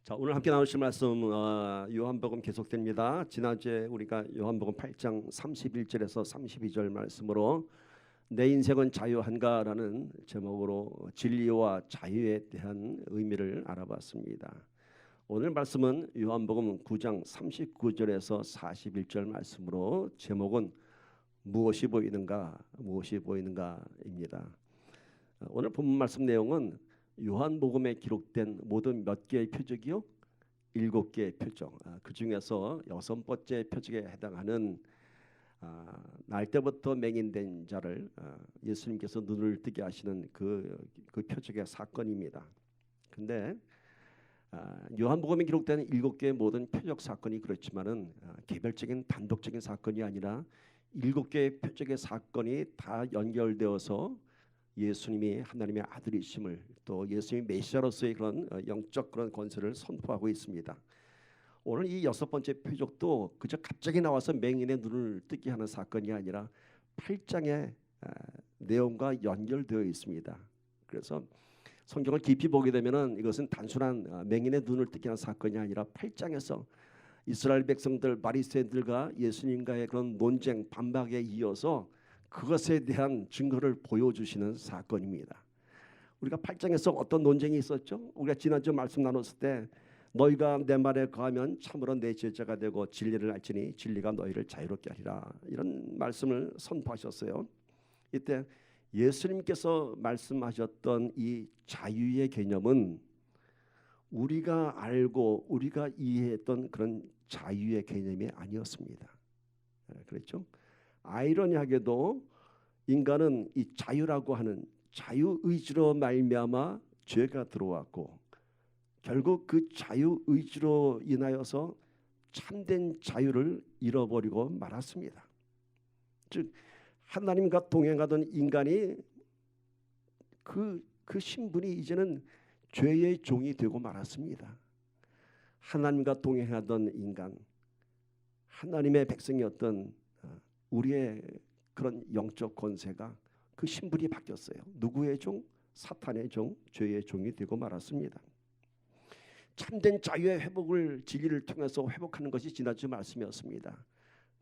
자, 오늘 함께 나누실 말씀 요한복음 계속됩니다. 지난주에 우리가 요한복음 8장 31절에서 32절 말씀으로 내 인생은 자유한가라는 제목으로 진리와 자유에 대한 의미를 알아봤습니다. 오늘 말씀은 요한복음 9장 39절에서 41절 말씀으로 제목은 무엇이 보이는가, 무엇이 보이는가입니다. 오늘 본문 말씀 내용은 요한복음에 기록된 모든 몇 개의 표적이요? 7개의 표적. 그 중에서 6번째 표적에 해당하는 날 때부터 맹인된 자를 예수님께서 눈을 뜨게 하시는 그 표적의 사건입니다. 근데 요한복음에 기록된 7개의 모든 표적 사건이 그렇지만은 개별적인 단독적인 사건이 아니라 7개의 표적의 사건이 다 연결되어서 예수님이 하나님의 아들이심을, 또 예수님이 메시아로서의 그런 영적 그런 권세를 선포하고 있습니다. 오늘 이 6번째 표적도 그저 갑자기 나와서 맹인의 눈을 뜨게 하는 사건이 아니라 8장의 내용과 연결되어 있습니다. 그래서 성경을 깊이 보게 되면은 이것은 단순한 맹인의 눈을 뜨게 하는 사건이 아니라 8장에서 이스라엘 백성들 바리새인들과 예수님과의 그런 논쟁 반박에 이어서 그것에 대한 증거를 보여주시는 사건입니다. 우리가 8장에서 어떤 논쟁이 있었죠? 우리가 지난주 말씀 나눴을 때 너희가 내 말에 거하면 참으로 내 제자가 되고 진리를 알지니 진리가 너희를 자유롭게 하리라, 이런 말씀을 선포하셨어요. 이때 예수님께서 말씀하셨던 이 자유의 개념은 우리가 알고 우리가 이해했던 그런 자유의 개념이 아니었습니다. 그렇죠? 아이러니하게도 인간은 이 자유라고 하는 자유의지로 말미암아 죄가 들어왔고 결국 그 자유의지로 인하여서 참된 자유를 잃어버리고 말았습니다. 즉 하나님과 동행하던 인간이 그 신분이 이제는 죄의 종이 되고 말았습니다. 하나님과 동행하던 인간, 하나님의 백성이었던 우리의 그런 영적 권세가 그 신분이 바뀌었어요. 누구의 종? 사탄의 종, 죄의 종이 되고 말았습니다. 참된 자유의 회복을 진리를 통해서 회복하는 것이 지난주 말씀이었습니다.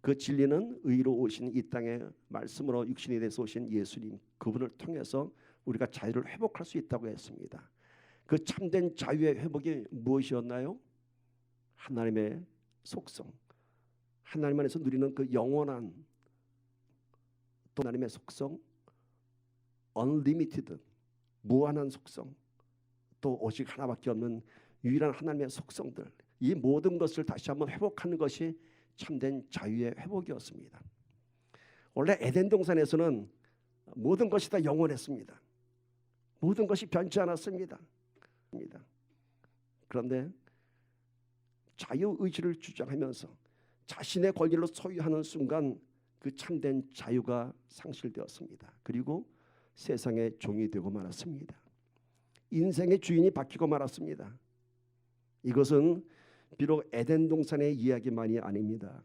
그 진리는 의로 오신 이 땅에 말씀으로 육신이 돼서 오신 예수님, 그분을 통해서 우리가 자유를 회복할 수 있다고 했습니다. 그 참된 자유의 회복이 무엇이었나요? 하나님의 속성, 하나님 안에서 누리는 그 영원한 또 하나님의 속성, unlimited, 무한한 속성, 또 오직 하나밖에 없는 유일한 하나님의 속성들, 이 모든 것을 다시 한번 회복하는 것이 참된 자유의 회복이었습니다. 원래 에덴 동산에서는 모든 것이 다 영원했습니다. 모든 것이 변치 않았습니다. 그런데 자유의지를 주장하면서 자신의 권리로 소유하는 순간 그 참된 자유가 상실되었습니다. 그리고 세상의 종이 되고 말았습니다. 인생의 주인이 바뀌고 말았습니다. 이것은 비록 에덴 동산의 이야기만이 아닙니다.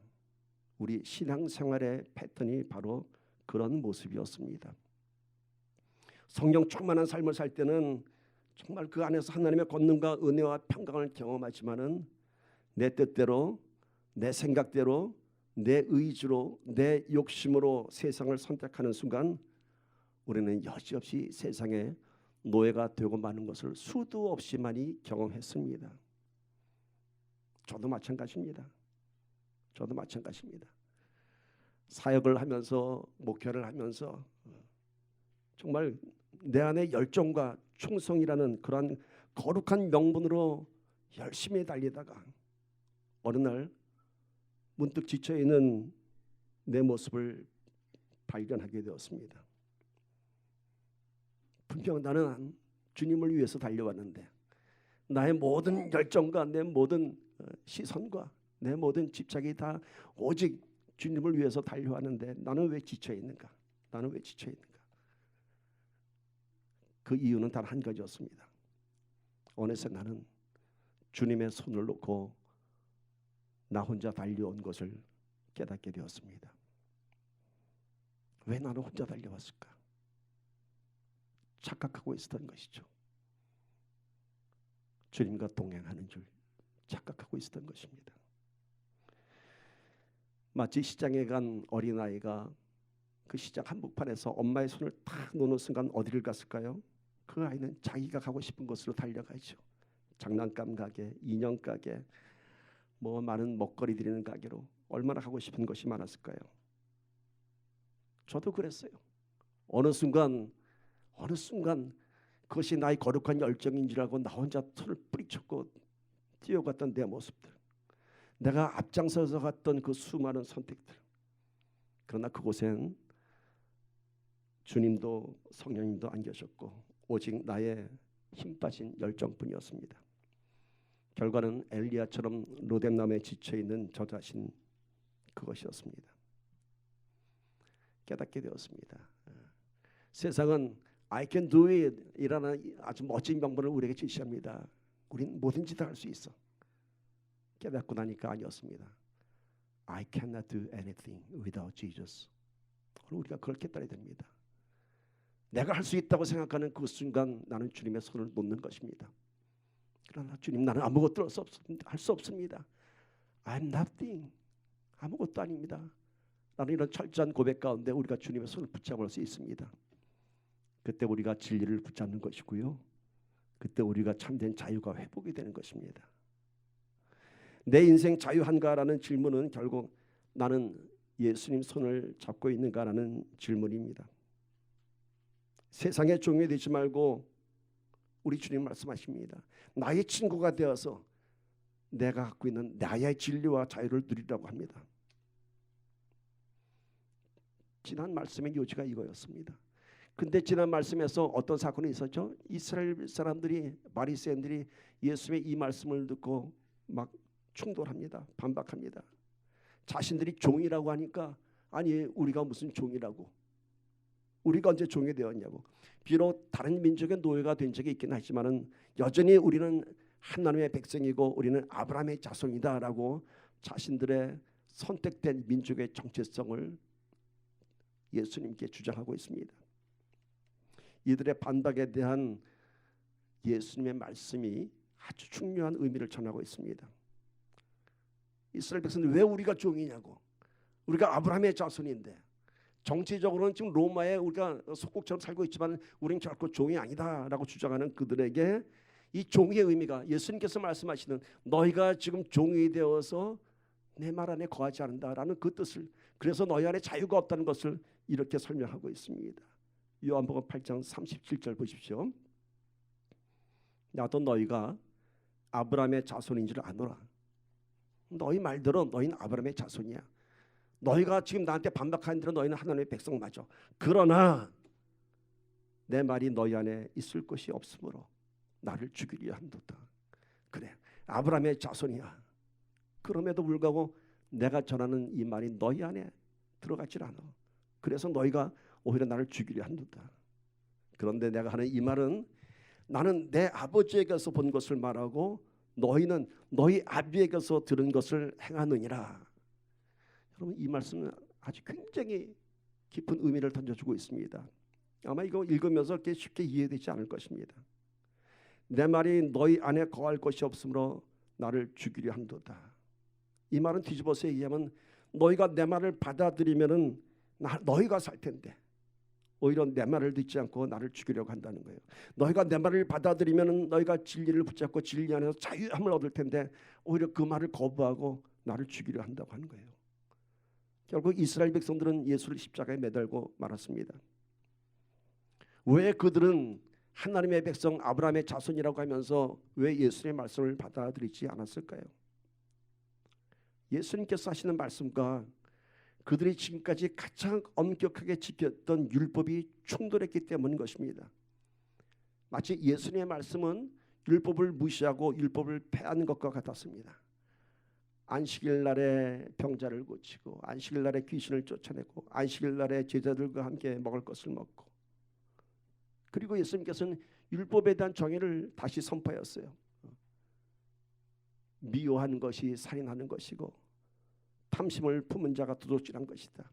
우리 신앙생활의 패턴이 바로 그런 모습이었습니다. 성령 충만한 삶을 살 때는 정말 그 안에서 하나님의 권능과 은혜와 평강을 경험하지만은 내 뜻대로, 내 생각대로, 내 의지로, 내 욕심으로 세상을 선택하는 순간 우리는 여지없이 세상의 노예가 되고 마는 것을 수도 없이 많이 경험했습니다. 저도 마찬가지입니다. 사역을 하면서, 목회를 하면서 정말 내 안에 열정과 충성이라는 그러한 거룩한 명분으로 열심히 달리다가 어느 날 문득 지쳐있는 내 모습을 발견하게 되었습니다. 분명 나는 주님을 위해서 달려왔는데 나의 모든 열정과 내 모든 시선과 내 모든 집착이 다 오직 주님을 위해서 달려왔는데 나는 왜 지쳐있는가? 그 이유는 단 한 가지였습니다. 어느새 나는 주님의 손을 놓고 나 혼자 달려온 것을 깨닫게 되었습니다. 왜 나는 혼자 달려왔을까? 착각하고 있었던 것이죠. 주님과 동행하는 줄 착각하고 있었던 것입니다. 마치 시장에 간 어린아이가 그 시장 한복판에서 엄마의 손을 탁 놓는 순간 어디를 갔을까요? 그 아이는 자기가 가고 싶은 곳으로 달려가죠. 장난감 가게, 인형 가게, 뭐 많은 먹거리 드리는 가게로 얼마나 가고 싶은 것이 많았을까요? 저도 그랬어요. 어느 순간 그것이 나의 거룩한 열정인 줄 알고 나 혼자 손을 뿌리쳤고 뛰어갔던 내 모습들, 내가 앞장서서 갔던 그 수많은 선택들. 그러나 그곳엔 주님도 성령님도 안 계셨고 오직 나의 힘 빠진 열정뿐이었습니다. 결과는 엘리야처럼 로뎀나무에 지쳐있는 저 자신, 그것이었습니다. 깨닫게 되었습니다. 세상은 I can do it 이라는 아주 멋진 명분을 우리에게 제시합니다. 우린 뭐든지 다 할 수 있어. 깨닫고 나니까 아니었습니다. I cannot do anything without Jesus. 우리가 그걸 깨달아야 됩니다. 내가 할 수 있다고 생각하는 그 순간 나는 주님의 손을 놓는 것입니다. 그러나 주님, 나는 아무것도 할 수 없습니다. I'm nothing. 아무것도 아닙니다. 라는 이런 철저한 고백 가운데 우리가 주님의 손을 붙잡을 수 있습니다. 그때 우리가 진리를 붙잡는 것이고요. 그때 우리가 참된 자유가 회복이 되는 것입니다. 내 인생 자유한가라는 질문은 결국 나는 예수님 손을 잡고 있는가라는 질문입니다. 세상의 종이 되지 말고 우리 주님 말씀하십니다. 나의 친구가 되어서 내가 갖고 있는 나의 진리와 자유를 누리라고 합니다. 지난 말씀의 요지가 이거였습니다. 근데 지난 말씀에서 어떤 사건이 있었죠? 이스라엘 사람들이, 바리새인들이 예수님의 이 말씀을 듣고 막 충돌합니다. 반박합니다. 자신들이 종이라고 하니까 아니 우리가 무슨 종이라고, 우리가 언제 종이 되었냐고. 비록 다른 민족의 노예가 된 적이 있긴 하지만은 여전히 우리는 하나님의 백성이고 우리는 아브라함의 자손이다라고 자신들의 선택된 민족의 정체성을 예수님께 주장하고 있습니다. 이들의 반박에 대한 예수님의 말씀이 아주 중요한 의미를 전하고 있습니다. 이스라엘 백성들 왜 우리가 종이냐고. 우리가 아브라함의 자손인데 정치적으로는 지금 로마에 우리가 속국처럼 살고 있지만 우리는 결코 종이 아니다라고 주장하는 그들에게 이 종의 의미가 예수님께서 말씀하시는 너희가 지금 종이 되어서 내 말 안에 거하지 않는다라는 그 뜻을, 그래서 너희 안에 자유가 없다는 것을 이렇게 설명하고 있습니다. 요한복음 8장 37절 보십시오. 나도 너희가 아브라함의 자손인 줄 아노라. 너희 말대로 너희는 아브라함의 자손이야. 너희가 지금 나한테 반박하는 대로 너희는 하나님의 백성 맞아. 그러나 내 말이 너희 안에 있을 것이 없으므로 나를 죽이려 한도다. 그래, 아브라함의 자손이야. 그럼에도 불구하고 내가 전하는 이 말이 너희 안에 들어가질 않아. 그래서 너희가 오히려 나를 죽이려 한도다. 그런데 내가 하는 이 말은 나는 내 아버지에게서 본 것을 말하고 너희는 너희 아비에게서 들은 것을 행하느니라. 여러분, 이 말씀은 아주 굉장히 깊은 의미를 던져주고 있습니다. 아마 이거 읽으면서 그렇게 쉽게 이해되지 않을 것입니다. 내 말이 너희 안에 거할 것이 없으므로 나를 죽이려 한도다. 이 말은 뒤집어서 얘기하면 너희가 내 말을 받아들이면은 너희가 살 텐데 오히려 내 말을 듣지 않고 나를 죽이려고 한다는 거예요. 너희가 내 말을 받아들이면은 너희가 진리를 붙잡고 진리 안에서 자유함을 얻을 텐데 오히려 그 말을 거부하고 나를 죽이려 한다고 하는 거예요. 결국 이스라엘 백성들은 예수를 십자가에 매달고 말았습니다. 왜 그들은 하나님의 백성 아브라함의 자손이라고 하면서 왜 예수님의 말씀을 받아들이지 않았을까요? 예수님께서 하시는 말씀과 그들이 지금까지 가장 엄격하게 지켰던 율법이 충돌했기 때문인 것입니다. 마치 예수님의 말씀은 율법을 무시하고 율법을 폐하는 것과 같았습니다. 안식일 날에 병자를 고치고 안식일 날에 귀신을 쫓아내고 안식일 날에 제자들과 함께 먹을 것을 먹고, 그리고 예수님께서는 율법에 대한 정의를 다시 선포하였어요. 미워하는 것이 살인하는 것이고 탐심을 품은 자가 도둑질한 것이다.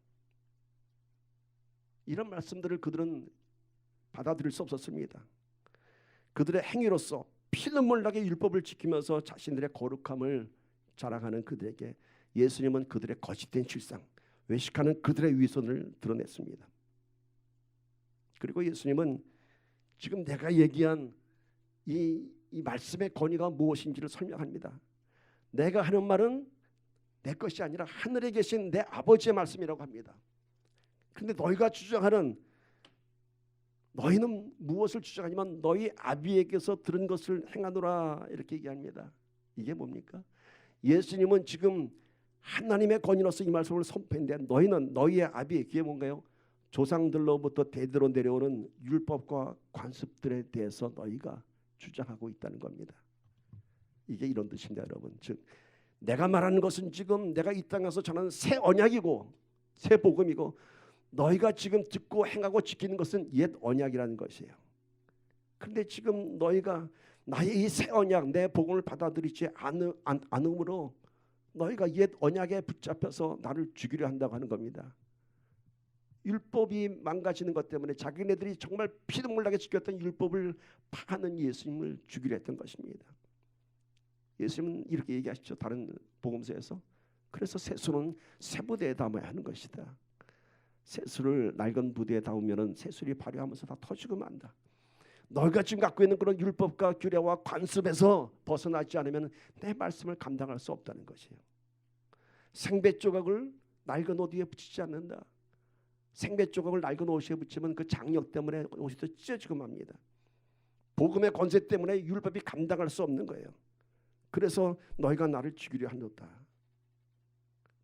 이런 말씀들을 그들은 받아들일 수 없었습니다. 그들의 행위로서 피눈물 나게 율법을 지키면서 자신들의 거룩함을 자랑하는 그들에게 예수님은 그들의 거짓된 실상, 외식하는 그들의 위선을 드러냈습니다. 그리고 예수님은 지금 내가 얘기한 이 말씀의 권위가 무엇인지를 설명합니다. 내가 하는 말은 내 것이 아니라 하늘에 계신 내 아버지의 말씀이라고 합니다. 그런데 너희가 주장하는, 너희는 무엇을 주장하냐면 너희 아비에게서 들은 것을 행하노라 이렇게 얘기합니다. 이게 뭡니까? 예수님은 지금 하나님의 권위로서 이 말씀을 선포했는데 너희는 너희의 아비, 그게 뭔가요? 조상들로부터 대대로 내려오는 율법과 관습들에 대해서 너희가 주장하고 있다는 겁니다. 이게 이런 뜻입니다, 여러분. 즉 내가 말하는 것은 지금 내가 이 땅에서 전하는 새 언약이고 새 복음이고 너희가 지금 듣고 행하고 지키는 것은 옛 언약이라는 것이에요. 그런데 지금 너희가 나의 이 새 언약, 내 복음을 받아들이지 않음으로 너희가 옛 언약에 붙잡혀서 나를 죽이려 한다고 하는 겁니다. 율법이 망가지는 것 때문에 자기네들이 정말 피눈물 나게 지켰던 율법을 파하는 예수님을 죽이려 했던 것입니다. 예수님은 이렇게 얘기하시죠. 다른 복음서에서. 그래서 새수는 쇠부대에 담아야 하는 것이다. 새수를 낡은 부대에 담으면 새술이 발효하면서 다 터지고 만다. 너희가 지금 갖고 있는 그런 율법과 규례와 관습에서 벗어나지 않으면 내 말씀을 감당할 수 없다는 것이에요. 생배 조각을 낡은 옷 위에 붙이지 않는다. 생배 조각을 낡은 옷에 붙이면 그 장력 때문에 옷이 더 찢어지고 맙니다. 복음의 권세 때문에 율법이 감당할 수 없는 거예요. 그래서 너희가 나를 죽이려 한다.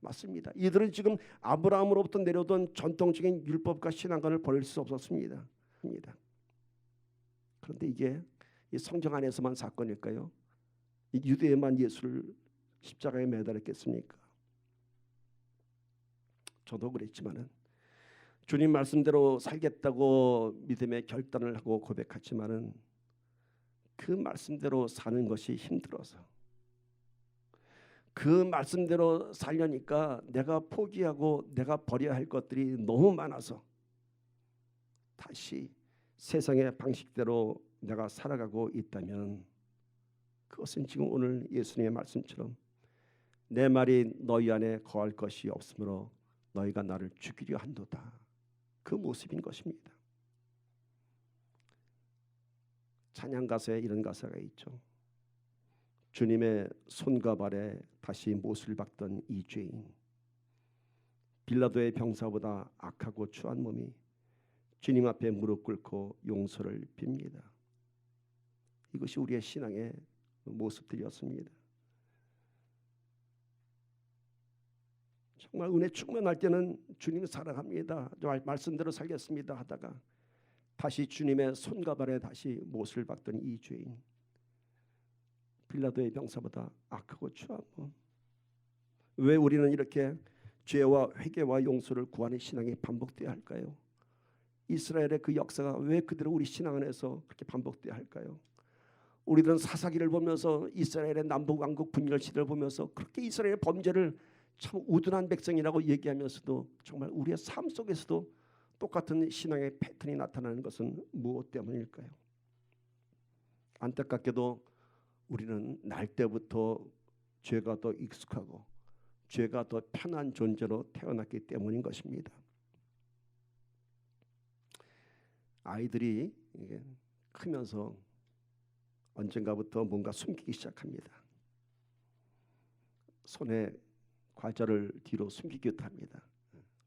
맞습니다. 이들은 지금 아브라함으로부터 내려오던 전통적인 율법과 신앙관을 버릴 수 없었습니다. 그런데 이게 이 성경 안에서만 사건일까요? 이 유대에만 예수를 십자가에 매달았겠습니까? 저도 그랬지만은 주님 말씀대로 살겠다고 믿음의 결단을 하고 고백했지만은 그 말씀대로 사는 것이 힘들어서, 그 말씀대로 살려니까 내가 포기하고 내가 버려야 할 것들이 너무 많아서 다시 세상의 방식대로 내가 살아가고 있다면 그것은 지금 오늘 예수님의 말씀처럼 내 말이 너희 안에 거할 것이 없으므로 너희가 나를 죽이려 한도다. 그 모습인 것입니다. 찬양 가사에 이런 가사가 있죠. 주님의 손과 발에 다시 못을 박던 이 죄인, 빌라도의 병사보다 악하고 추한 몸이 주님 앞에 무릎 꿇고 용서를 빕니다. 이것이 우리의 신앙의 모습들이었습니다. 정말 은혜 충만할 때는 주님을 사랑합니다, 말씀대로 살겠습니다 하다가 다시 주님의 손과 발에 다시 못을 박던 이 죄인, 빌라도의 병사보다 악하고 추한 몸. 왜 우리는 이렇게 죄와 회개와 용서를 구하는 신앙이 반복되어야 할까요? 이스라엘의 그 역사가 왜 그대로 우리 신앙 안에서 그렇게 반복되어야 할까요? 우리들은 사사기를 보면서 이스라엘의 남북왕국 분열 시대를 보면서 그렇게 이스라엘의 범죄를 참 우둔한 백성이라고 얘기하면서도 정말 우리의 삶 속에서도 똑같은 신앙의 패턴이 나타나는 것은 무엇 때문일까요? 안타깝게도 우리는 날 때부터 죄가 더 익숙하고 죄가 더 편한 존재로 태어났기 때문인 것입니다. 아이들이 크면서 언젠가부터 뭔가 숨기기 시작합니다. 손에 과자를 뒤로 숨기기도 합니다.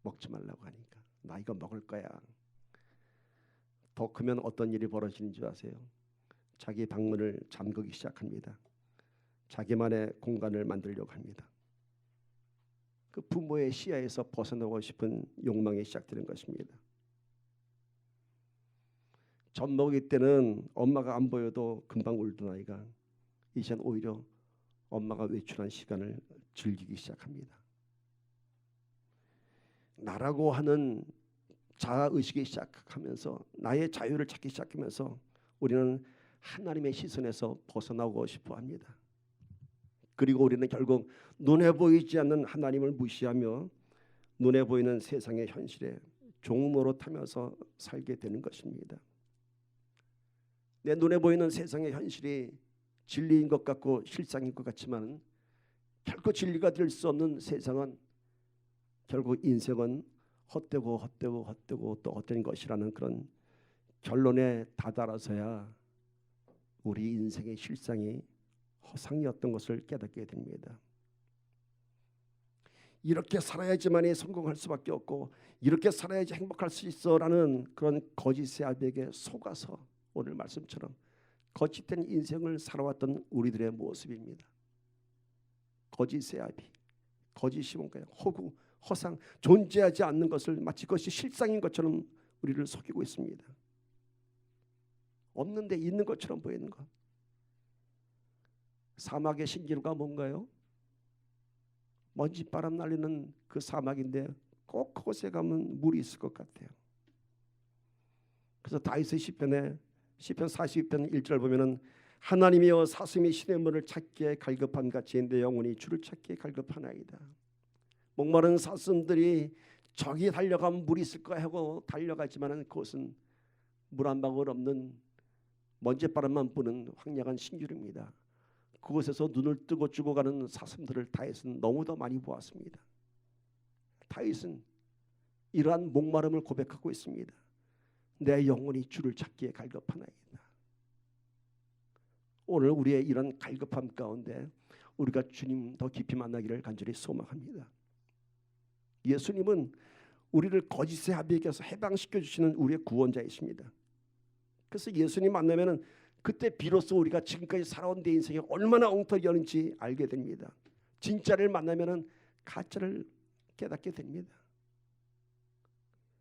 먹지 말라고 하니까 나 이거 먹을 거야. 더 크면 어떤 일이 벌어지는 줄 아세요? 자기 방문을 잠그기 시작합니다. 자기만의 공간을 만들려고 합니다. 그 부모의 시야에서 벗어나고 싶은 욕망이 시작되는 것입니다. 젖 먹일 때는 엄마가 안 보여도 금방 울던 아이가 이젠 오히려 엄마가 외출한 시간을 즐기기 시작합니다. 나라고 하는 자아의식이 시작하면서 나의 자유를 찾기 시작하면서 우리는 하나님의 시선에서 벗어나고 싶어 합니다. 그리고 우리는 결국 눈에 보이지 않는 하나님을 무시하며 눈에 보이는 세상의 현실에 종노릇하면서 살게 되는 것입니다. 내 눈에 보이는 세상의 현실이 진리인 것 같고 실상인 것 같지만 결코 진리가 될 수 없는 세상은 결국 인생은 헛되고 또 헛된 것이라는 그런 결론에 다다라서야 우리 인생의 실상이 허상이었던 것을 깨닫게 됩니다. 이렇게 살아야지만이 성공할 수밖에 없고 이렇게 살아야지 행복할 수 있어라는 그런 거짓의 아비에게 속아서 오늘 말씀처럼 거짓된 인생을 살아왔던 우리들의 모습입니다. 거짓의 아비, 거짓이 뭔가요? 허구, 허상, 존재하지 않는 것을 마치 그것이 실상인 것처럼 우리를 속이고 있습니다. 없는데 있는 것처럼 보이는 것. 사막의 신기루가 뭔가요? 먼지바람 날리는 그 사막인데 꼭 그곳에 가면 물이 있을 것 같아요. 그래서 다윗의 시편 42편 1절 보면은 하나님이여 사슴이 신의 물을 찾기에 갈급함 같이 내 영혼이 주를 찾기에 갈급하나이다. 목마른 사슴들이 저기 달려가면 물이 있을 거야 하고 달려가지만은 그것은 물 한 방울 없는 먼지바람만 부는 황량한 신기루입니다. 그곳에서 눈을 뜨고 죽어가는 사슴들을 다윗은 너무도 많이 보았습니다. 다윗은 이러한 목마름을 고백하고 있습니다. 내 영혼이 주를 찾기에 갈급하나이다. 오늘 우리의 이런 갈급함 가운데 우리가 주님 더 깊이 만나기를 간절히 소망합니다. 예수님은 우리를 거짓의 아비에게서 해방시켜 주시는 우리의 구원자이십니다. 그래서 예수님 만나면은 그때 비로소 우리가 지금까지 살아온 내 인생이 얼마나 엉터리였는지 알게 됩니다. 진짜를 만나면은 가짜를 깨닫게 됩니다.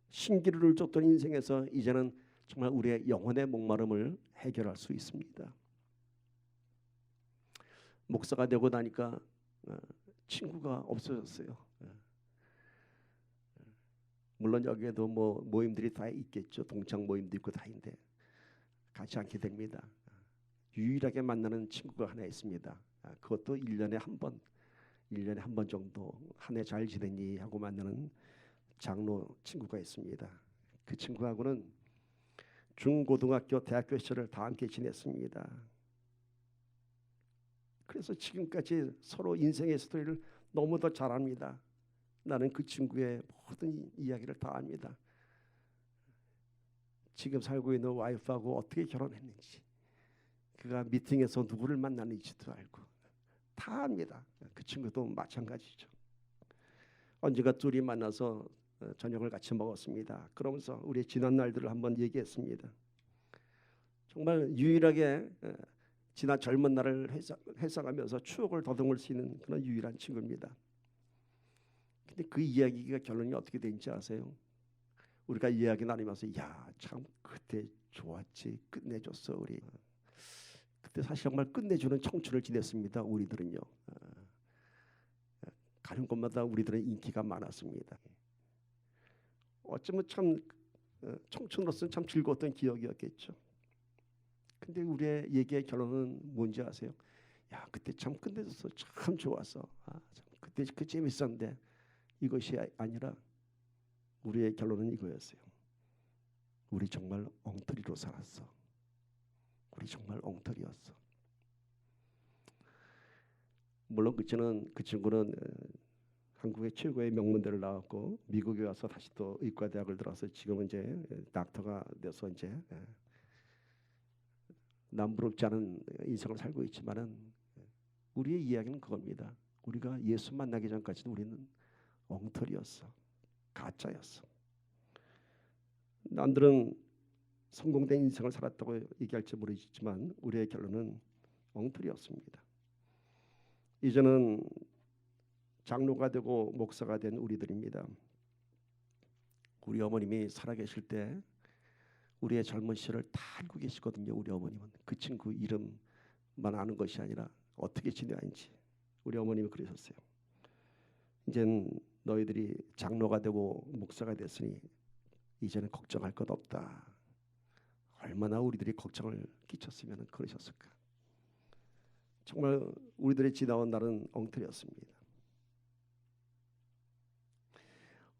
신기루를 쫓던 인생에서 이제는 정말 우리의 영혼의 목마름을 해결할 수 있습니다. 목사가 되고 나니까 친구가 없어졌어요. 물론 여기에도 뭐 모임들이 다 있겠죠. 동창 모임도 있고 다 있는데 가지 않게 됩니다. 유일하게 만나는 친구가 하나 있습니다. 그것도 1년에 한 번 정도 한 해 잘 지냈니 하고 만나는 장로 친구가 있습니다. 그 친구하고는 중고등학교, 대학교 시절을 다 함께 지냈습니다. 그래서 지금까지 서로 인생의 스토리를 너무도 잘 압니다. 나는 그 친구의 모든 이야기를 다 압니다. 지금 살고 있는 와이프하고 어떻게 결혼했는지, 그가 미팅에서 누구를 만났는지도 알고 다 압니다. 그 친구도 마찬가지죠. 언젠가 둘이 만나서 저녁을 같이 먹었습니다. 그러면서 우리의 지난 날들을 한번 얘기했습니다. 정말 유일하게 지난 젊은 날을 회상하면서 추억을 더듬을 수 있는 그런 유일한 친구입니다. 근데 그 이야기가 결론이 어떻게 되는지 아세요? 우리가 이야기 나누면서 야, 참 그때 좋았지, 끝내줬어 우리. 그때 사실 정말 끝내주는 청춘을 지냈습니다. 우리들은요. 가는 곳마다 우리들은 인기가 많았습니다. 어쩌면 참 청춘으로서는 참 즐거웠던 기억이었겠죠. 근데 우리의 얘기의 결론은 뭔지 아세요? 야, 그때 참 끝내줬어. 참 좋았어. 참 그때 그 재밌었는데 이것이 아니라 우리의 결론은 이거였어요. 우리 정말 엉터리로 살았어. 우리 정말 엉터리였어. 물론 그 친구는 한국의 최고의 명문대를 나왔고 미국에 와서 다시 또 의과대학을 들어서 지금은 이제 닥터가 돼서 이제 남부럽지 않은 인생을 살고 있지만은 우리의 이야기는 그겁니다. 우리가 예수 만나기 전까지는 우리는 엉터리였어. 가짜였어. 남들은 성공된 인생을 살았다고 얘기할지 모르겠지만 우리의 결론은 엉터리였습니다. 이제는 장로가 되고 목사가 된 우리들입니다. 우리 어머님이 살아계실 때 우리의 젊은 시절을 다 알고 계시거든요. 우리 어머님은 그 친구 이름만 아는 것이 아니라 어떻게 지내야하는지 우리 어머님이 그러셨어요. 이젠 너희들이 장로가 되고 목사가 됐으니 이제는 걱정할 것 없다. 얼마나 우리들이 걱정을 끼쳤으면 그러셨을까. 정말 우리들이 지나온 날은 엉터리였습니다.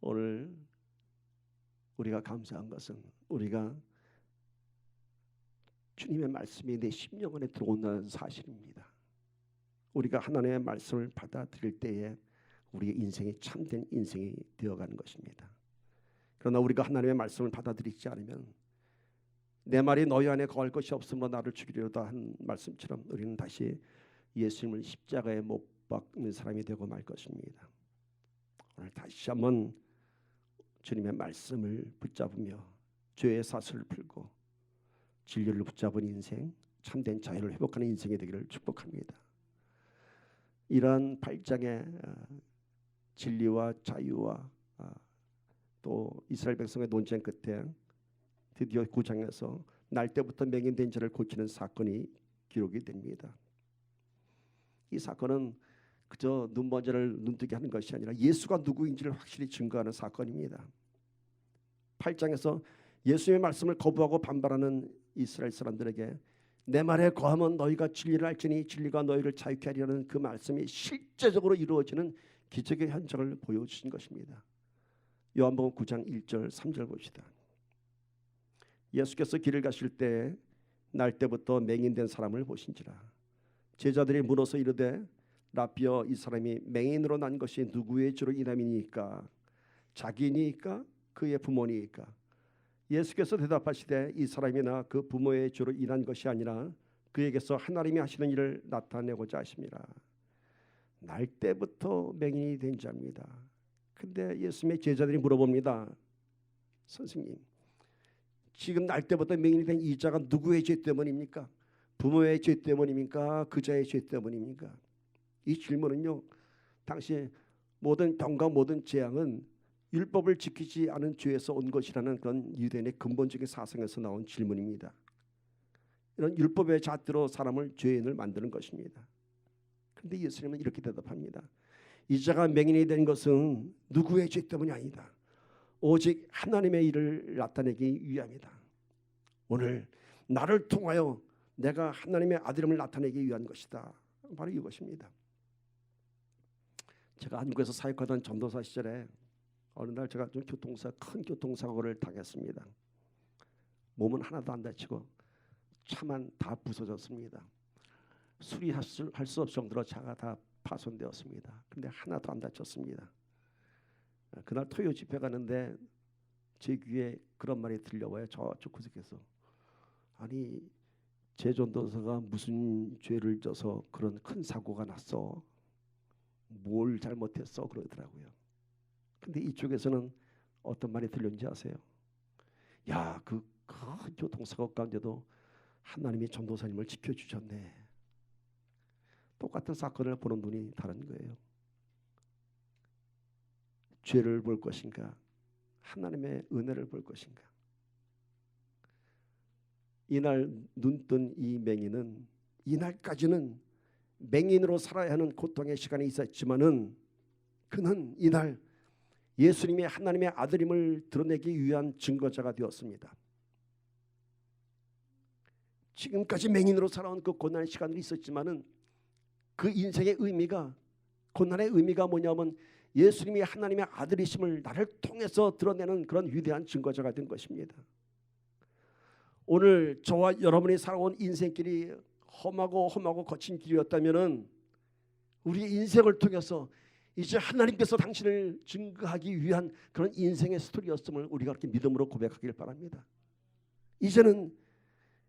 오늘 우리가 감사한 것은 우리가 주님의 말씀이 내 심령 안에 들어온다는 사실입니다. 우리가 하나님의 말씀을 받아들일 때에 우리의 인생이 참된 인생이 되어가는 것입니다. 그러나 우리가 하나님의 말씀을 받아들이지 않으면 내 말이 너희 안에 거할 것이 없으므로 나를 죽이려다 한 말씀처럼 우리는 다시 예수님을 십자가에 못 박는 사람이 되고 말 것입니다. 오늘 다시 한번 주님의 말씀을 붙잡으며 죄의 사슬을 풀고 진리를 붙잡은 인생, 참된 자유를 회복하는 인생이 되기를 축복합니다. 이러한 8장의 진리와 자유와 또 이스라엘 백성의 논쟁 끝에 드디어 9장에서 날 때부터 맹인된 자를 고치는 사건이 기록이 됩니다. 이 사건은 그저 눈먼 자를 눈뜨게 하는 것이 아니라 예수가 누구인지를 확실히 증거하는 사건입니다. 8장에서 예수의 말씀을 거부하고 반발하는 이스라엘 사람들에게 내 말에 거하면 너희가 진리를 알지니 진리가 너희를 자유케 하리라는 그 말씀이 실제적으로 이루어지는 기적의 현장을 보여주신 것입니다. 요한복음 9장 1절 3절 봅시다. 예수께서 길을 가실 때 날 때부터 맹인된 사람을 보신지라. 제자들이 물어서 이르되 라비여 이 사람이 맹인으로 난 것이 누구의 죄로 인함이니까 자기니까 그의 부모니까. 예수께서 대답하시되 이 사람이나 그 부모의 죄로 인한 것이 아니라 그에게서 하나님이 하시는 일을 나타내고자 하심이라. 날 때부터 맹인이 된 자입니다. 근데 예수님의 제자들이 물어봅니다. 선생님, 지금 날 때부터 맹인이 된 이 자가 누구의 죄 때문입니까? 부모의 죄 때문입니까? 그자의 죄 때문입니까? 이 질문은요, 당시 모든 병과 모든 재앙은 율법을 지키지 않은 죄에서 온 것이라는 그런 유대인의 근본적인 사상에서 나온 질문입니다. 이런 율법의 잣대로 사람을 죄인을 만드는 것입니다. 그런데 예수님은 이렇게 대답합니다. 이 자가 맹인이 된 것은 누구의 죄 때문이 아니다. 오직 하나님의 일을 나타내기 위함이다. 오늘 나를 통하여 내가 하나님의 아들임을 나타내기 위한 것이다. 바로 이것입니다. 제가 한국에서 사역하던 전도사 시절에 어느 날 제가 좀 큰 교통사고를 당했습니다. 몸은 하나도 안 다치고 차만 다 부서졌습니다. 수리할 수 없을 정도로 차가 다 파손되었습니다. 근데 하나도 안 다쳤습니다. 그날 토요 집회 가는데 제 귀에 그런 말이 들려와요. 저쪽 구석에서. 아니 제 전도사가 무슨 죄를 져서 그런 큰 사고가 났어? 뭘 잘못했어? 그러더라고요. 근데 이쪽에서는 어떤 말이 들렸는지 아세요? 야, 그 큰 교통사고 가운데도 하나님이 전도사님을 지켜주셨네. 똑같은 사건을 보는 눈이 다른 거예요. 죄를 볼 것인가? 하나님의 은혜를 볼 것인가? 이날 눈뜬 이 맹인은 이날까지는 맹인으로 살아야 하는 고통의 시간이 있었지만은 그는 이날 예수님이 하나님의 아들임을 드러내기 위한 증거자가 되었습니다. 지금까지 맹인으로 살아온 그 고난의 시간이 있었지만은 그 인생의 의미가 고난의 의미가 뭐냐면 예수님이 하나님의 아들이심을 나를 통해서 드러내는 그런 위대한 증거자가 된 것입니다. 오늘 저와 여러분이 살아온 인생길이 험하고 거친 길이었다면은 우리의 인생을 통해서 이제 하나님께서 당신을 증거하기 위한 그런 인생의 스토리였음을 우리가 그렇게 믿음으로 고백하길 바랍니다. 이제는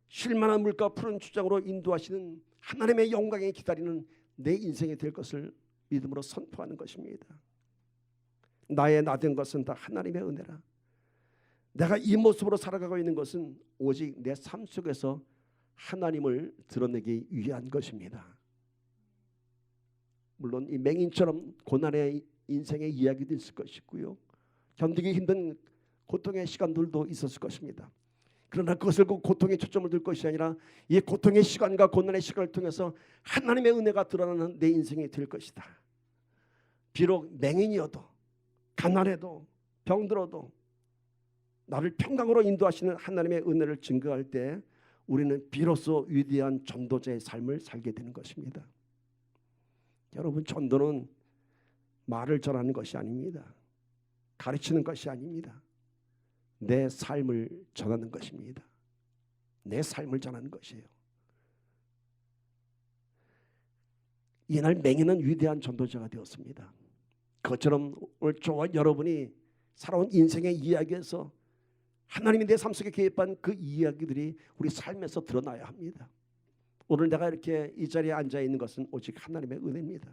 쉴만한 물과 푸른 추장으로 인도하시는 하나님의 영광에 기다리는 내 인생이 될 것을 믿음으로 선포하는 것입니다. 나의 나 된 것은 다 하나님의 은혜라. 내가 이 모습으로 살아가고 있는 것은 오직 내 삶 속에서 하나님을 드러내기 위한 것입니다. 물론 이 맹인처럼 고난의 인생의 이야기도 있을 것이고요. 견디기 힘든 고통의 시간들도 있었을 것입니다. 그러나 그것을 그 고통에 초점을 둘 것이 아니라 이 고통의 시간과 고난의 시간을 통해서 하나님의 은혜가 드러나는 내 인생이 될 것이다. 비록 맹인이어도 가난해도 병들어도 나를 평강으로 인도하시는 하나님의 은혜를 증거할 때 우리는 비로소 위대한 전도자의 삶을 살게 되는 것입니다. 여러분, 전도는 말을 전하는 것이 아닙니다. 가르치는 것이 아닙니다. 내 삶을 전하는 것입니다. 내 삶을 전하는 것이에요. 이날 맹인은 위대한 전도자가 되었습니다. 그것처럼 오늘 저와 여러분이 살아온 인생의 이야기에서 하나님이 내 삶 속에 계획한 그 이야기들이 우리 삶에서 드러나야 합니다. 오늘 내가 이렇게 이 자리에 앉아 있는 것은 오직 하나님의 은혜입니다.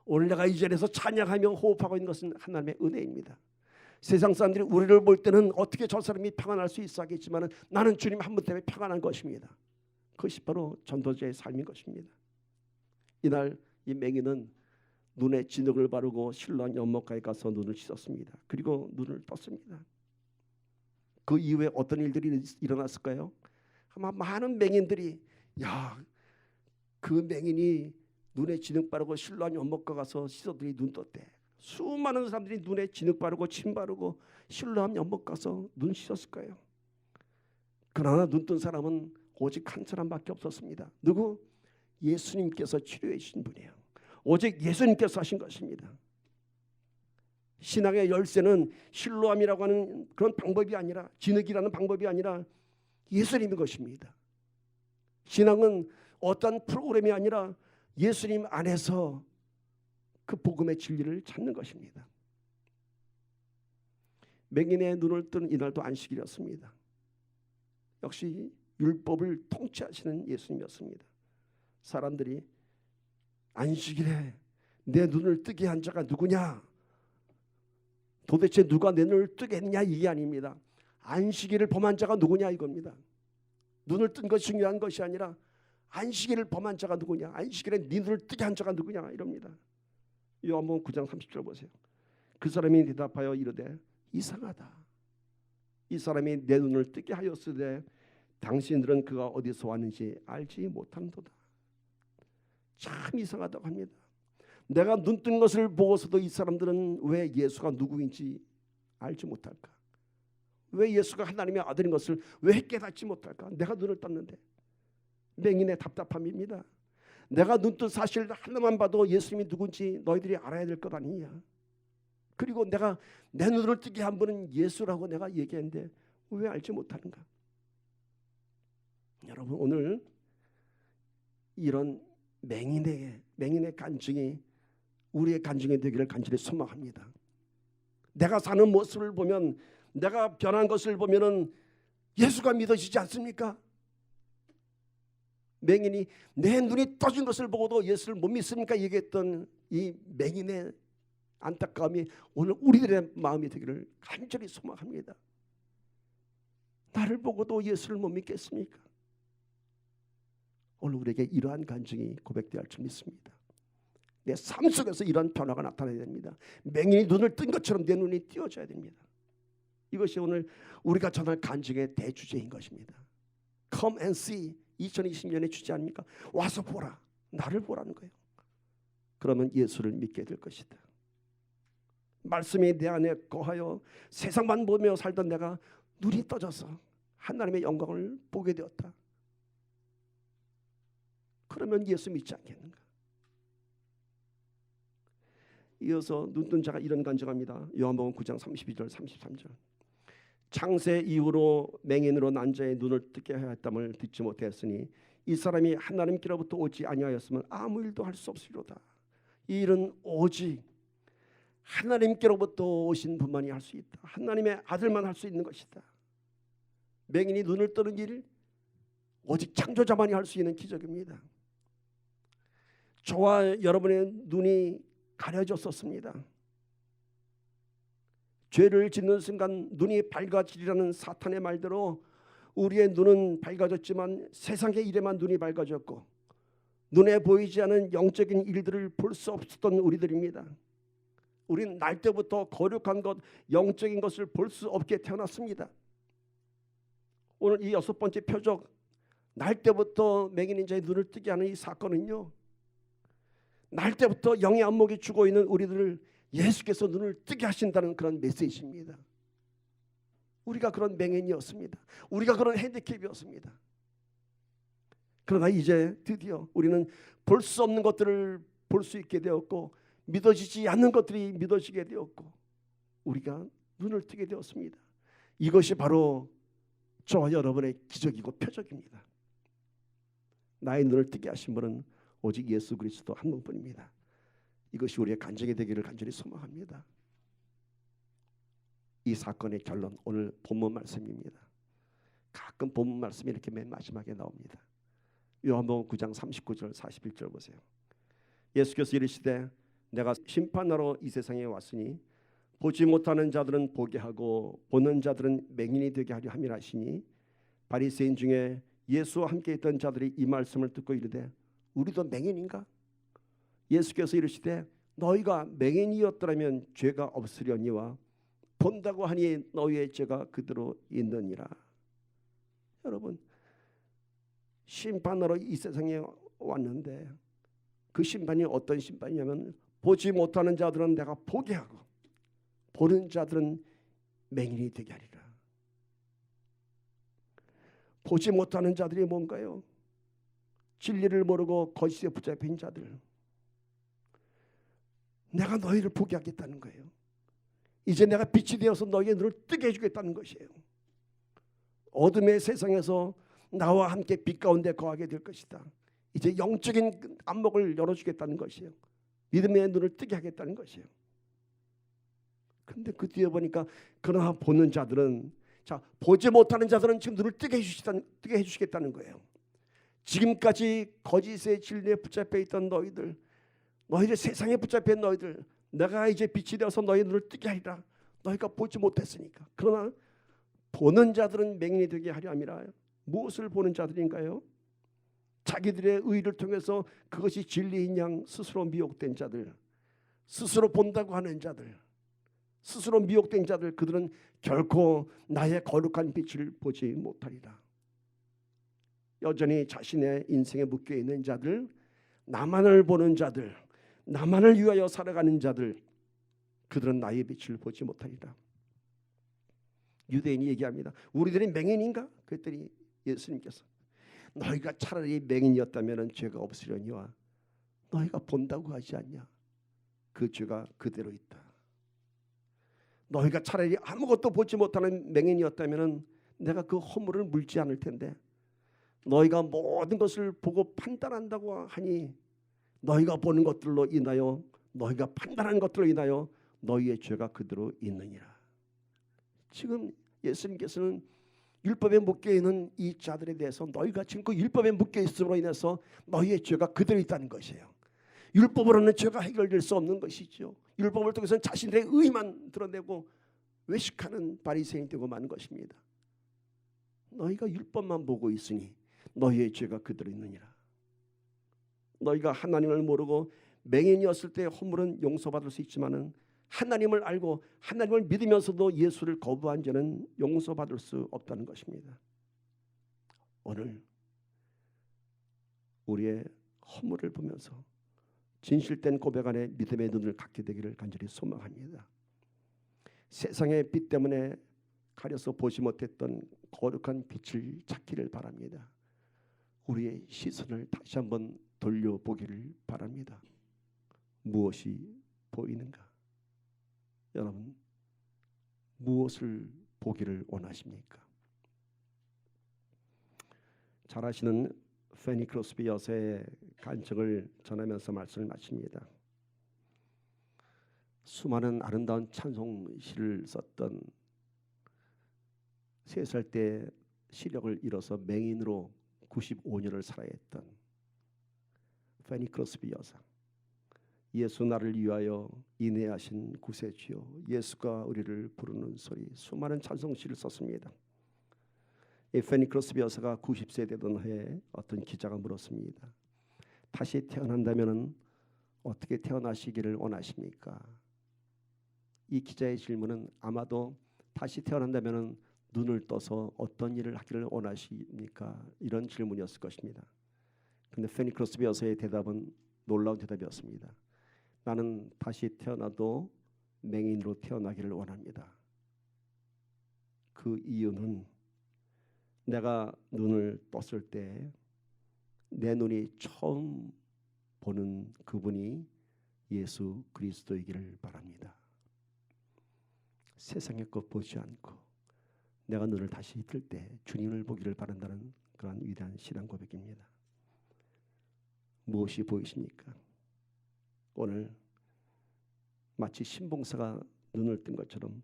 오늘 내가 이 자리에서 찬양하며 호흡하고 있는 것은 하나님의 은혜입니다. 세상 사람들이 우리를 볼 때는 어떻게 저 사람이 평안할 수 있어 하겠지만 나는 주님 한 분 때문에 평안한 것입니다. 그것이 바로 전도자의 삶인 것입니다. 이날 이 맹인은 눈에 진흙을 바르고 실로암 연못가에 가서 눈을 씻었습니다. 그리고 눈을 떴습니다. 그 이후에 어떤 일들이 일어났을까요? 아마 많은 맹인들이 그 맹인이 눈에 진흙 바르고 실로암 연못가 가서 씻었더니 눈 떴대. 수많은 사람들이 눈에 진흙 바르고 침 바르고 실로암 연못 가서 눈 씻었을 거예요. 그러나 눈 뜬 사람은 오직 한 사람밖에 없었습니다. 누구? 예수님께서 치료해 주신 분이에요. 오직 예수님께서 하신 것입니다. 신앙의 열쇠는 실로암이라고 하는 그런 방법이 아니라, 진흙이라는 방법이 아니라 예수님인 것입니다. 신앙은 어떤 프로그램이 아니라 예수님 안에서 그 복음의 진리를 찾는 것입니다. 맹인의 눈을 뜬 이날도 안식일이었습니다. 역시 율법을 통치하시는 예수님이었습니다. 사람들이 안식일에 내 눈을 뜨게 한 자가 누구냐? 도대체 누가 내 눈을 뜨게 했냐? 이게 아닙니다. 안식일을 범한 자가 누구냐 이겁니다. 눈을 뜬 것이 중요한 것이 아니라 안식일을 범한 자가 누구냐? 안식일에 네 눈을 뜨게 한 자가 누구냐? 이럽니다. 요한복음 9장 30절 보세요. 그 사람이 대답하여 이르되 이상하다. 이 사람이 내 눈을 뜨게 하였으되 당신들은 그가 어디서 왔는지 알지 못한도다. 참 이상하다고 합니다. 내가 눈 뜬 것을 보고서도 이 사람들은 왜 예수가 누구인지 알지 못할까? 왜 예수가 하나님의 아들인 것을 왜 깨닫지 못할까? 내가 눈을 떴는데. 맹인의 답답함입니다. 내가 눈 뜬 사실 하나만 봐도 예수님이 누군지 너희들이 알아야 될 것 아니냐. 그리고 내가 내 눈을 뜨게 한 분은 예수라고 내가 얘기했는데 왜 알지 못하는가? 여러분, 오늘 이런 맹인의 간증이 우리의 간증이 되기를 간절히 소망합니다. 내가 사는 모습을 보면, 내가 변한 것을 보면은 예수가 믿어지지 않습니까? 맹인이 내 눈이 떠진 것을 보고도 예수를 못 믿습니까? 얘기했던 이 맹인의 안타까움이 오늘 우리들의 마음이 되기를 간절히 소망합니다. 나를 보고도 예수를 못 믿겠습니까? 오늘 우리에게 이러한 간증이 고백되어야 할 줄 믿습니다. 내 삶 속에서 이러한 변화가 나타나야 됩니다. 맹인이 눈을 뜬 것처럼 내 눈이 띄어져야 됩니다. 이것이 오늘 우리가 전할 간증의 대주제인 것입니다. Come and see. 2020년의 주제 아닙니까? 와서 보라. 나를 보라는 거예요. 그러면 예수를 믿게 될 것이다. 말씀이 내 안에 거하여 세상만 보며 살던 내가 눈이 떠져서 하나님의 영광을 보게 되었다. 그러면 예수 믿지 않겠는가? 이어서 눈뜬 자가 이런 간증합니다. 요한복음 9장 32절 33절. 창세 이후로 맹인으로 난 자의 눈을 뜨게 하였dam을 듣지 못하였으니 이 사람이 하나님께로부터 오지 아니하였으면 아무 일도 할 수 없으리로다. 이 일은 오직 하나님께로부터 오신 분만이 할 수 있다. 하나님의 아들만 할 수 있는 것이다. 맹인이 눈을 뜨는 일 오직 창조자만이 할 수 있는 기적입니다. 저와 여러분의 눈이 가려졌었습니다. 죄를 짓는 순간 눈이 밝아지리라는 사탄의 말대로 우리의 눈은 밝아졌지만 세상의 일에만 눈이 밝아졌고 눈에 보이지 않은 영적인 일들을 볼 수 없었던 우리들입니다. 우린 날 때부터 거룩한 것, 영적인 것을 볼 수 없게 태어났습니다. 오늘 이 6번째 표적, 날 때부터 맹인인 자의 눈을 뜨게 하는 이 사건은요, 날 때부터 영의 안목이 죽어 있는 우리들을 예수께서 눈을 뜨게 하신다는 그런 메시지입니다. 우리가 그런 맹인이었습니다. 우리가 그런 핸디캡이었습니다. 그러나 이제 드디어 우리는 볼 수 없는 것들을 볼 수 있게 되었고 믿어지지 않는 것들이 믿어지게 되었고 우리가 눈을 뜨게 되었습니다. 이것이 바로 저와 여러분의 기적이고 표적입니다. 나의 눈을 뜨게 하신 분은 오직 예수 그리스도 한 분뿐입니다. 이것이 우리의 간증이 되기를 간절히 소망합니다. 이 사건의 결론, 오늘 본문 말씀입니다. 가끔 본문 말씀이 이렇게 맨 마지막에 나옵니다. 요한복음 9장 39절 41절 보세요. 예수께서 이르시되 내가 심판하러 이 세상에 왔으니 보지 못하는 자들은 보게 하고 보는 자들은 맹인이 되게 하려 함이라 하시니 바리새인 중에 예수와 함께 있던 자들이 이 말씀을 듣고 이르되 우리도 맹인인가? 예수께서 이르시되 너희가 맹인이었더라면 죄가 없으려니와 본다고 하니 너희의 죄가 그대로 있느니라. 여러분, 심판하러 이 세상에 왔는데 그 심판이 어떤 심판이냐면 보지 못하는 자들은 내가 보게 하고 보는 자들은 맹인이 되게 하리라. 보지 못하는 자들이 뭔가요? 진리를 모르고 거짓에 붙잡힌 자들. 내가 너희를 보게 하겠다는 거예요. 이제 내가 빛이 되어서 너희의 눈을 뜨게 해주겠다는 것이에요. 어둠의 세상에서 나와 함께 빛 가운데 거하게 될 것이다. 이제 영적인 안목을 열어주겠다는 것이에요. 믿음의 눈을 뜨게 하겠다는 것이에요. 그런데 그 뒤에 보니까 그러나 보는 자들은, 자, 보지 못하는 자들은 지금 눈을 뜨게 해주시겠다는 거예요. 지금까지 거짓의 진리에 붙잡혀 있던 너희들, 너희들 세상에 붙잡혀 있는 너희들, 내가 이제 빛이 되어서 너희 눈을 뜨게 하리라. 너희가 보지 못했으니까. 그러나 보는 자들은 맹인이 되게 하려 함이라. 무엇을 보는 자들인가요? 자기들의 의를 통해서 그것이 진리인 양 스스로 미혹된 자들, 스스로 본다고 하는 자들, 스스로 미혹된 자들, 그들은 결코 나의 거룩한 빛을 보지 못하리라. 여전히 자신의 인생에 묶여있는 자들, 나만을 보는 자들, 나만을 위하여 살아가는 자들, 그들은 나의 빛을 보지 못하리라. 유대인이 얘기합니다. 우리들이 맹인인가? 그랬더니 예수님께서 너희가 차라리 맹인이었다면 죄가 없으려니와 너희가 본다고 하지 않냐? 그 죄가 그대로 있다. 너희가 차라리 아무것도 보지 못하는 맹인이었다면 내가 그 허물을 물지 않을 텐데 너희가 모든 것을 보고 판단한다고 하니 너희가 보는 것들로 인하여, 너희가 판단하는 것들로 인하여 너희의 죄가 그대로 있느니라. 지금 예수님께서는 율법에 묶여있는 이 자들에 대해서 너희가 지금 그 율법에 묶여있음으로 인해서 너희의 죄가 그대로 있다는 것이에요. 율법으로는 죄가 해결될 수 없는 것이죠. 율법을 통해서는 자신들의 의만 드러내고 외식하는 바리새인이 되고 마는 것입니다. 너희가 율법만 보고 있으니 너희의 죄가 그대로 있느니라. 너희가 하나님을 모르고 맹인이었을 때 허물은 용서받을 수 있지만은 하나님을 알고 하나님을 믿으면서도 예수를 거부한 죄는 용서받을 수 없다는 것입니다. 오늘 우리의 허물을 보면서 진실된 고백 안에 믿음의 눈을 갖게 되기를 간절히 소망합니다. 세상의 빛 때문에 가려서 보지 못했던 거룩한 빛을 찾기를 바랍니다. 우리의 시선을 다시 한번 돌려보기를 바랍니다. 무엇이 보이는가? 여러분, 무엇을 보기를 원하십니까? 잘 아시는 페니 크로스비 여사의 간증을 전하면서 말씀을 마칩니다. 수많은 아름다운 찬송시를 썼던 3살 때 시력을 잃어서 맹인으로 95년을 살아야 했던 페니 크로스비 여사. 예수 나를 위하여 인내하신 구세주여, 예수가 우리를 부르는 소리, 수많은 찬송시를 썼습니다. 이 페니 크로스비 여사가 90세 되던 해에 어떤 기자가 물었습니다. 다시 태어난다면 어떻게 태어나시기를 원하십니까? 이 기자의 질문은 아마도 다시 태어난다면 눈을 떠서 어떤 일을 하기를 원하십니까? 이런 질문이었을 것입니다. 그런데 페니 크로스비 여사의 대답은 놀라운 대답이었습니다. 나는 다시 태어나도 맹인으로 태어나기를 원합니다. 그 이유는 내가 눈을 떴을 때 내 눈이 처음 보는 그분이 예수 그리스도이기를 바랍니다. 세상의 것 보지 않고 내가 눈을 다시 뜰 때 주님을 보기를 바란다는 그런 위대한 신앙 고백입니다. 무엇이 보이십니까? 오늘 마치 신봉사가 눈을 뜬 것처럼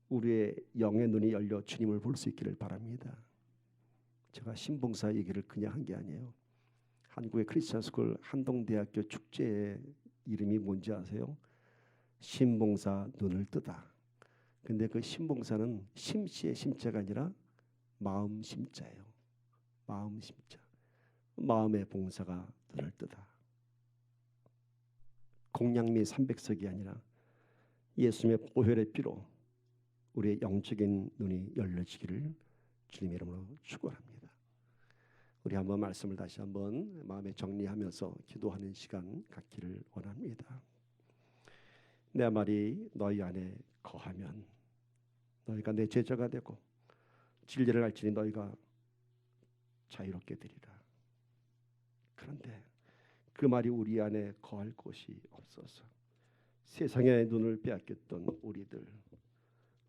우리의 영의 눈이 열려 주님을 볼 수 있기를 바랍니다. 제가 신봉사 얘기를 그냥 한 게 아니에요. 한국의 크리스천 스쿨 한동대학교 축제의 이름이 뭔지 아세요? 신봉사 눈을 뜨다. 근데 그 신봉사는 심씨의 심자가 아니라 마음 심자예요. 마음 심자. 마음의 봉사가 눈을 뜨다. 공양미 300석이 아니라 예수님의 보혈의 피로 우리의 영적인 눈이 열려지기를 주님의 이름으로 축원합니다. 우리 한번 말씀을 다시 한번 마음에 정리하면서 기도하는 시간 갖기를 원합니다. 내 말이 너희 안에 거하면 너희가 내 제자가 되고 진리를 알지니 너희가 자유롭게 되리라. 그런데 그 말이 우리 안에 거할 곳이 없어서 세상의 눈을 빼앗겼던 우리들,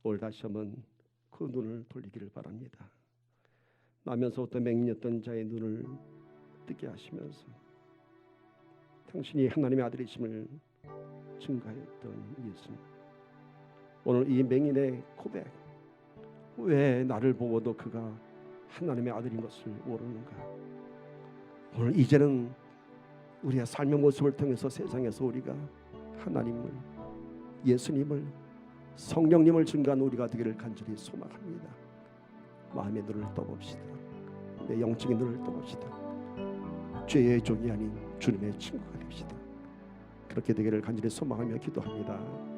오늘 다시 한번 그 눈을 돌리기를 바랍니다. 나면서부터 맹인이었던 자의 눈을 뜨게 하시면서 당신이 하나님의 아들이심을 증거했던 예수님, 오늘 이 맹인의 고백, 왜 나를 보고도 그가 하나님의 아들인 것을 모르는가? 오늘 이제는 우리의 삶의 모습을 통해서 세상에서 우리가 하나님을, 예수님을, 성령님을 증거하는 우리가 되기를 간절히 소망합니다. 마음의 눈을 떠봅시다. 내 영적인 눈을 떠봅시다. 죄의 종이 아닌 주님의 친구가 됩시다. 그렇게 되기를 간절히 소망하며 기도합니다.